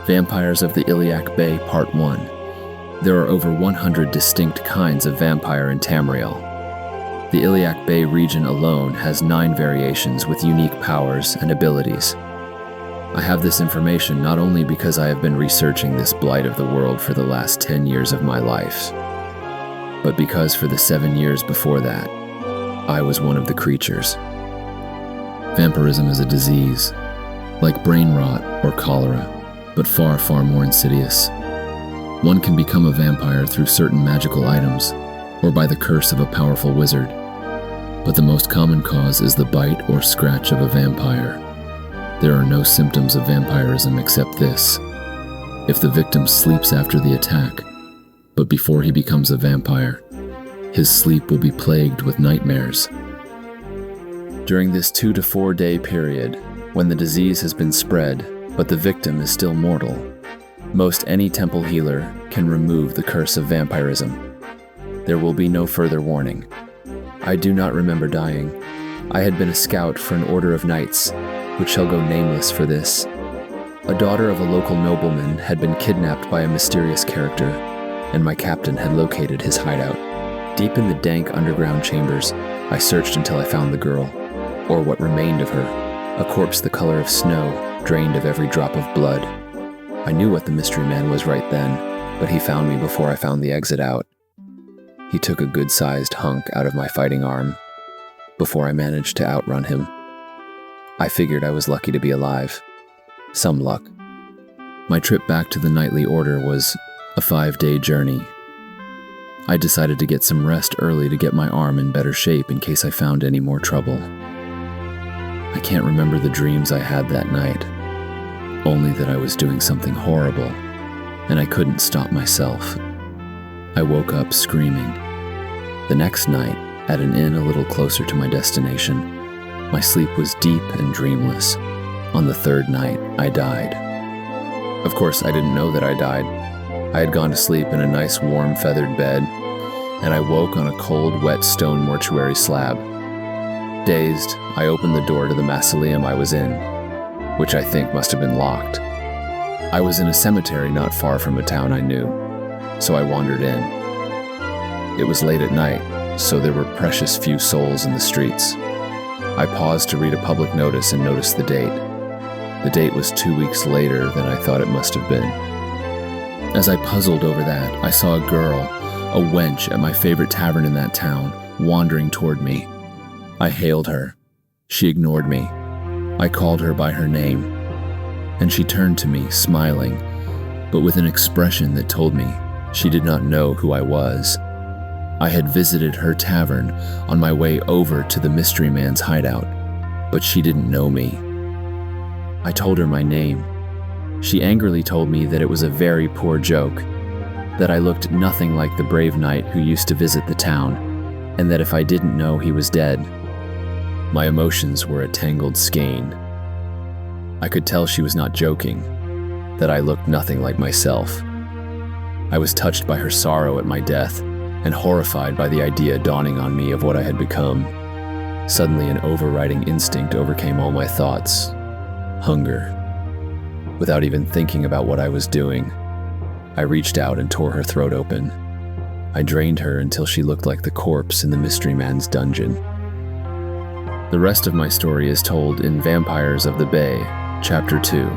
Vampires of the Iliac Bay Part 1. There are over 100 distinct kinds of vampire in Tamriel. The Iliac Bay region alone has 9 variations with unique powers and abilities. I have this information not only because I have been researching this blight of the world for the last 10 years of my life, but because for the 7 years before that, I was one of the creatures. Vampirism is a disease, like brain rot or cholera, but far, far more insidious. One can become a vampire through certain magical items, or by the curse of a powerful wizard. But the most common cause is the bite or scratch of a vampire. There are no symptoms of vampirism except this: if the victim sleeps after the attack, but before he becomes a vampire, his sleep will be plagued with nightmares. During this 2 to 4 day period, when the disease has been spread, but the victim is still mortal, most any temple healer can remove the curse of vampirism. There will be no further warning. I do not remember dying. I had been a scout for an order of knights, which shall go nameless for this. A daughter of a local nobleman had been kidnapped by a mysterious character, and my captain had located his hideout. Deep in the dank underground chambers, I searched until I found the girl, or what remained of her, a corpse the color of snow, drained of every drop of blood. I knew what the mystery man was right then, but he found me before I found the exit out. He took a good-sized hunk out of my fighting arm before I managed to outrun him. I figured I was lucky to be alive. Some luck. My trip back to the knightly order was a 5-day journey. I decided to get some rest early to get my arm in better shape in case I found any more trouble. I can't remember the dreams I had that night, only that I was doing something horrible, and I couldn't stop myself. I woke up screaming. The next night, at an inn a little closer to my destination, my sleep was deep and dreamless. On the 3rd night, I died. Of course, I didn't know that I died. I had gone to sleep in a nice warm feathered bed, and I woke on a cold, wet stone mortuary slab. Dazed, I opened the door to the mausoleum I was in, which I think must have been locked. I was in a cemetery not far from a town I knew, so I wandered in. It was late at night, so there were precious few souls in the streets. I paused to read a public notice and noticed the date. The date was 2 weeks later than I thought it must have been. As I puzzled over that, I saw a girl, a wench at my favorite tavern in that town, wandering toward me. I hailed her. She ignored me. I called her by her name, and she turned to me, smiling, but with an expression that told me she did not know who I was. I had visited her tavern on my way over to the mystery man's hideout, but she didn't know me. I told her my name. She angrily told me that it was a very poor joke, that I looked nothing like the brave knight who used to visit the town, and that if I didn't know he was dead. My emotions were a tangled skein. I could tell she was not joking, that I looked nothing like myself. I was touched by her sorrow at my death, and horrified by the idea dawning on me of what I had become. Suddenly, an overriding instinct overcame all my thoughts: hunger. Without even thinking about what I was doing, I reached out and tore her throat open. I drained her until she looked like the corpse in the mystery man's dungeon. The rest of my story is told in Vampires of the Bay, Chapter 2.